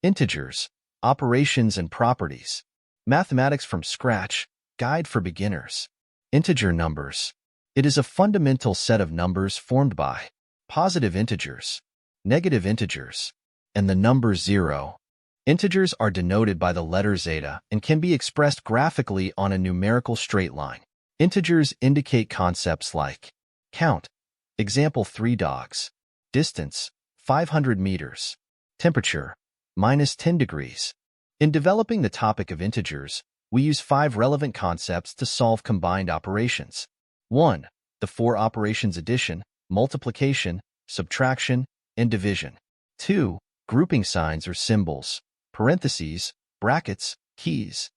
Integers, operations and properties. Mathematics from scratch, guide for beginners. Integer numbers. It is a fundamental set of numbers formed by positive integers, negative integers, and the number 0. Integers are denoted by the letter zeta and can be expressed graphically on a numerical straight line. Integers indicate concepts like count, example 3 dogs, distance, 500 meters, temperature, -10 degrees. In developing the topic of integers, we use 5 relevant concepts to solve combined operations. 1. The 4 operations addition, multiplication, subtraction, and division. 2. Grouping signs or symbols, parentheses, brackets, keys.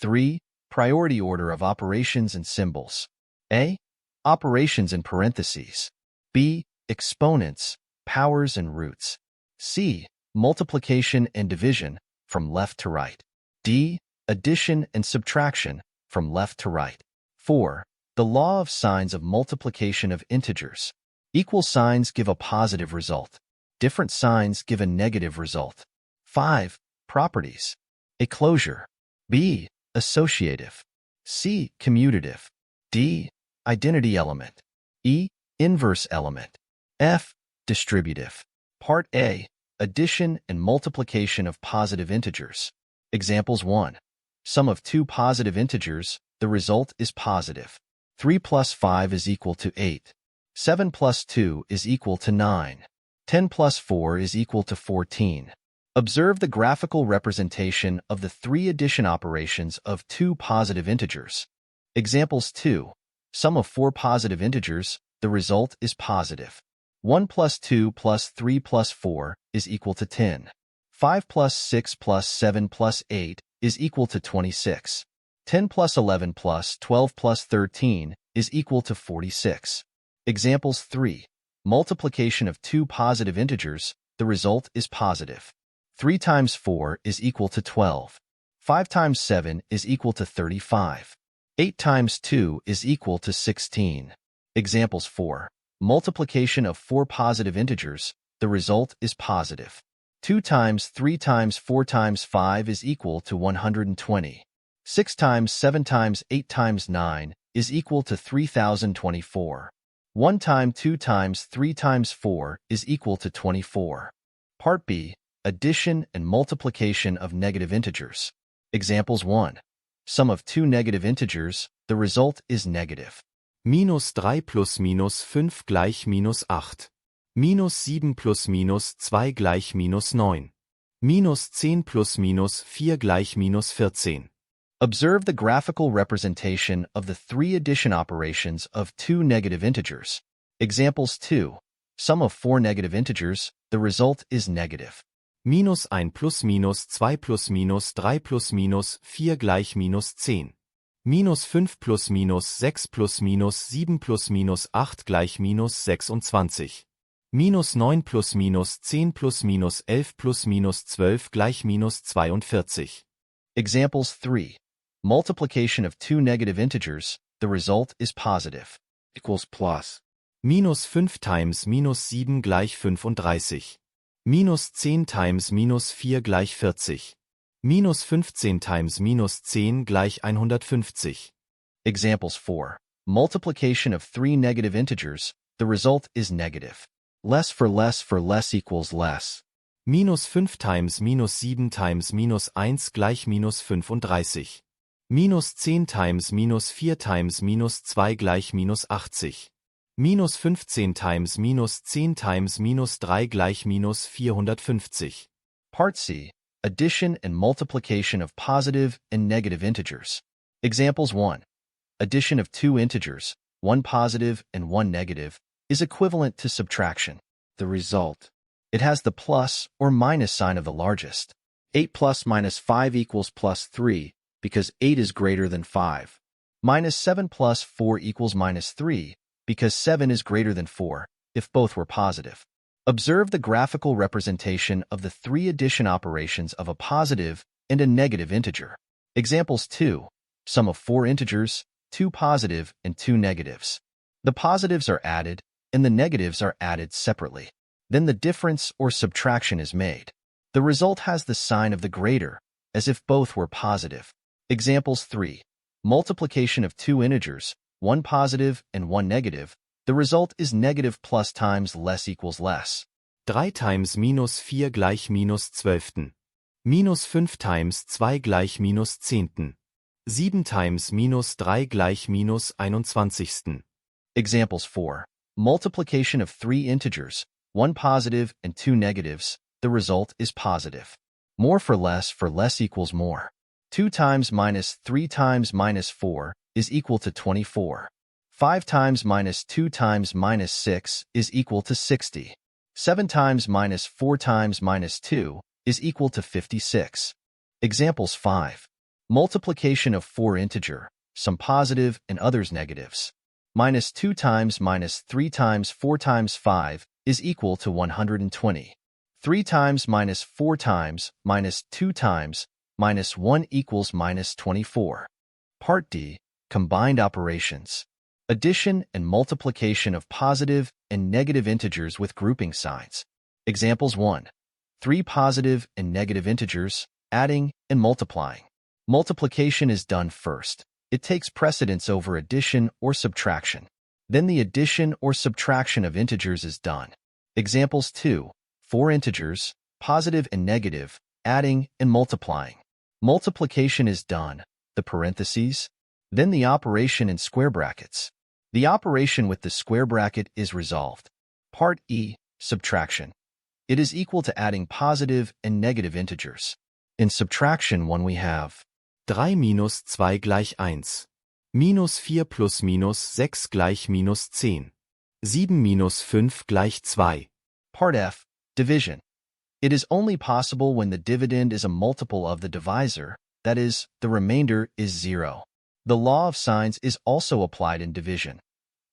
3. Priority order of operations and symbols. A. Operations in parentheses. B. Exponents, powers and roots. C. Multiplication and division, from left to right. D. Addition and subtraction, from left to right. 4. The law of signs of multiplication of integers. Equal signs give a positive result. Different signs give a negative result. 5. Properties. A closure. B. Associative. C. Commutative. D. Identity element. E. Inverse element. F. Distributive. Part A. Addition and multiplication of positive integers. Examples 1. Sum of 2 positive integers, the result is positive. 3 plus 5 is equal to 8. 7 plus 2 is equal to 9. 10 plus 4 is equal to 14. Observe the graphical representation of the 3 addition operations of 2 positive integers. Examples 2. Sum of 4 positive integers, the result is positive. 1 plus 2 plus 3 plus 4 is equal to 10. 5 plus 6 plus 7 plus 8 is equal to 26. 10 plus 11 plus 12 plus 13 is equal to 46. Examples 3. Multiplication of 2 positive integers, the result is positive. 3 times 4 is equal to 12. 5 times 7 is equal to 35. 8 times 2 is equal to 16. Examples 4. Multiplication of 4 positive integers, the result is positive. 2 times 3 times 4 times 5 is equal to 120. 6 times 7 times 8 times 9 is equal to 3024. 1 times 2 times 3 times 4 is equal to 24. Part B. Addition and multiplication of negative integers. Examples 1. Sum of 2 negative integers, the result is negative. -3 plus -5 gleich -8. -7 plus -2 gleich -9. -10 plus -4 gleich -14. Observe the graphical representation of the 3 addition operations of 2 negative integers. Examples 2. Sum of 4 negative integers, the result is negative. -1 plus -2 plus -3 plus -4 gleich -10. -5 plus -6 plus -7 plus -8 gleich -26. -9 plus -10 plus -11 plus -12 gleich -42. Examples 3. Multiplication of 2 negative integers, the result is positive. Equals plus. -5 times -7 gleich 35. -10 times -4 gleich 40. -15 times -10 gleich 150. Examples 4. Multiplication of 3 negative integers, the result is negative. Less equals less. -5 times -7 times -1 gleich -35. -10 times -4 times -2 gleich -80. -15 times -10 times -3 gleich -450. Part C. Addition and multiplication of positive and negative integers. Examples 1. Addition of 2 integers, 1 positive and 1 negative, is equivalent to subtraction. The result. It has the plus or minus sign of the largest. 8 plus -5 equals +3, because 8 is greater than 5. -7 plus 4 equals -3, because 7 is greater than 4, if both were positive. Observe the graphical representation of the 3 addition operations of a positive and a negative integer. Examples 2. Sum of 4 integers, 2 positive and 2 negatives. The positives are added, and the negatives are added separately. Then the difference or subtraction is made. The result has the sign of the greater, as if both were positive. Examples 3. Multiplication of two integers, one positive and one negative. The result is negative plus times less equals less. 3 times minus 4 gleich minus 12. Minus 5 times 2 gleich minus 10. 7 times minus 3 gleich minus 21. Examples 4. Multiplication of three integers, one positive and two negatives. The result is positive. More for less equals more. 2 times minus 3 times minus 4 is equal to 24. 5 times minus 2 times minus 6 is equal to 60. 7 times minus 4 times minus 2 is equal to 56. Examples 5. Multiplication of four integer, some positive and others negatives. Minus 2 times minus 3 times 4 times 5 is equal to 120. 3 times minus 4 times minus 2 times minus 1 equals minus 24. Part D. Combined operations. Addition and multiplication of positive and negative integers with grouping signs. Examples 1. Three positive and negative integers, adding and multiplying. Multiplication is done first. It takes precedence over addition or subtraction. Then the addition or subtraction of integers is done. Examples 2. Four integers, positive and negative, adding and multiplying. Multiplication is done, the parentheses, then the operation in square brackets. The operation with the square bracket is resolved. Part E. Subtraction. It is equal to adding positive and negative integers. In subtraction 1 we have 3 minus 2 gleich 1. Minus 4 plus minus 6 gleich minus 10. 7 minus 5 gleich 2. Part F. Division. It is only possible when the dividend is a multiple of the divisor, that is, the remainder is 0. The law of signs is also applied in division.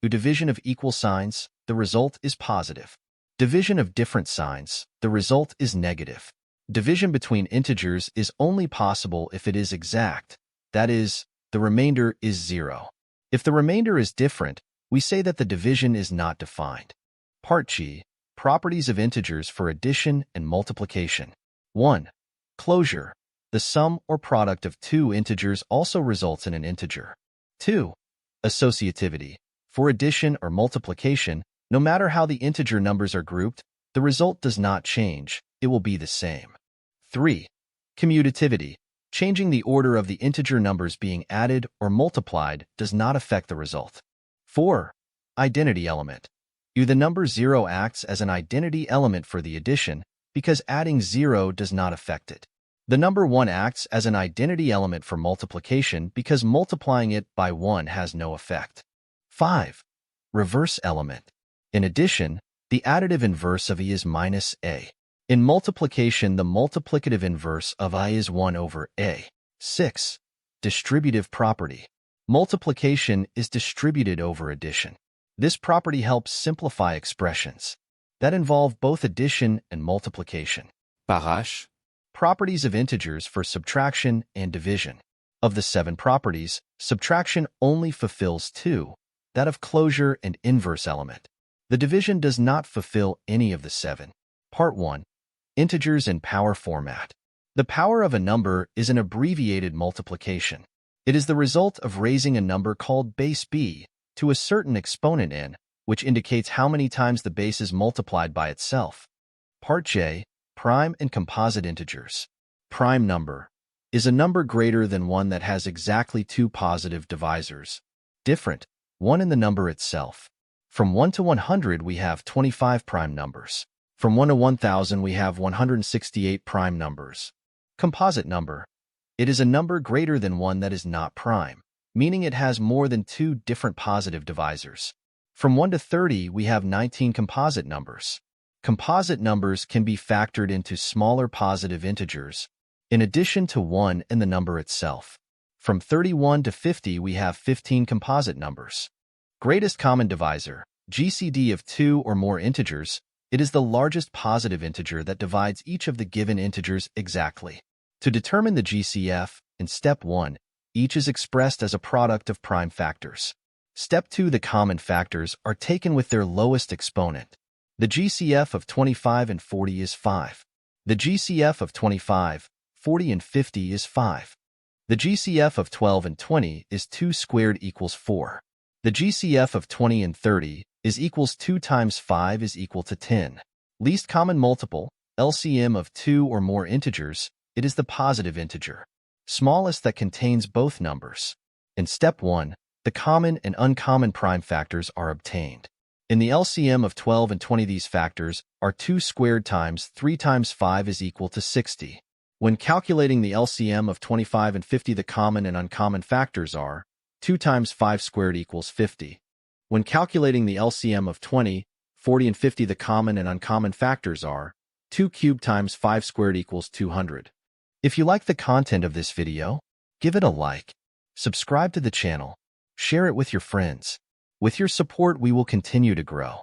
To division of equal signs, the result is positive. Division of different signs, the result is negative. Division between integers is only possible if it is exact, that is, the remainder is 0. If the remainder is different, we say that the division is not defined. Part G. Properties of integers for addition and multiplication. 1. Closure. The sum or product of two integers also results in an integer. 2. Associativity. For addition or multiplication, no matter how the integer numbers are grouped, the result does not change, it will be the same. 3. Commutativity. Changing the order of the integer numbers being added or multiplied does not affect the result. 4. Identity element. The number 0 acts as an identity element for the addition because adding 0 does not affect it. The number 1 acts as an identity element for multiplication because multiplying it by 1 has no effect. 5. Reverse element. In addition, the additive inverse of is minus a. In multiplication, the multiplicative inverse of I is 1 over a. 6. Distributive property. Multiplication is distributed over addition. This property helps simplify expressions that involve both addition and multiplication. Parash. Properties of integers for subtraction and division. Of the 7 properties, subtraction only fulfills 2, that of closure and inverse element. The division does not fulfill any of the 7. Part 1. Integers in power format. The power of a number is an abbreviated multiplication. It is the result of raising a number called base b to a certain exponent n, which indicates how many times the base is multiplied by itself. Part J. Prime and composite integers. Prime number is a number greater than one that has exactly 2 positive divisors. Different, one in the number itself. From 1 to 100 we have 25 prime numbers. From 1 to 1000 we have 168 prime numbers. Composite number. It is a number greater than one that is not prime, meaning it has more than 2 different positive divisors. From 1 to 30 we have 19 composite numbers. Composite numbers can be factored into smaller positive integers, in addition to 1 and the number itself. From 31 to 50 we have 15 composite numbers. Greatest common divisor, GCD of 2 or more integers, it is the largest positive integer that divides each of the given integers exactly. To determine the GCF, in step 1, each is expressed as a product of prime factors. Step 2, the common factors are taken with their lowest exponent. The GCF of 25 and 40 is 5. The GCF of 25, 40, and 50 is 5. The GCF of 12 and 20 is 2 squared equals 4. The GCF of 20 and 30 is equals 2 times 5 is equal to 10. Least common multiple, LCM of 2 or more integers, it is the positive integer. Smallest that contains both numbers. In step 1, the common and uncommon prime factors are obtained. In the LCM of 12 and 20, these factors are 2 squared times 3 times 5 is equal to 60. When calculating the LCM of 25 and 50, the common and uncommon factors are 2 times 5 squared equals 50. When calculating the LCM of 20, 40, and 50, the common and uncommon factors are 2 cubed times 5 squared equals 200. If you like the content of this video, give it a like, subscribe to the channel, share it with your friends. With your support, we will continue to grow.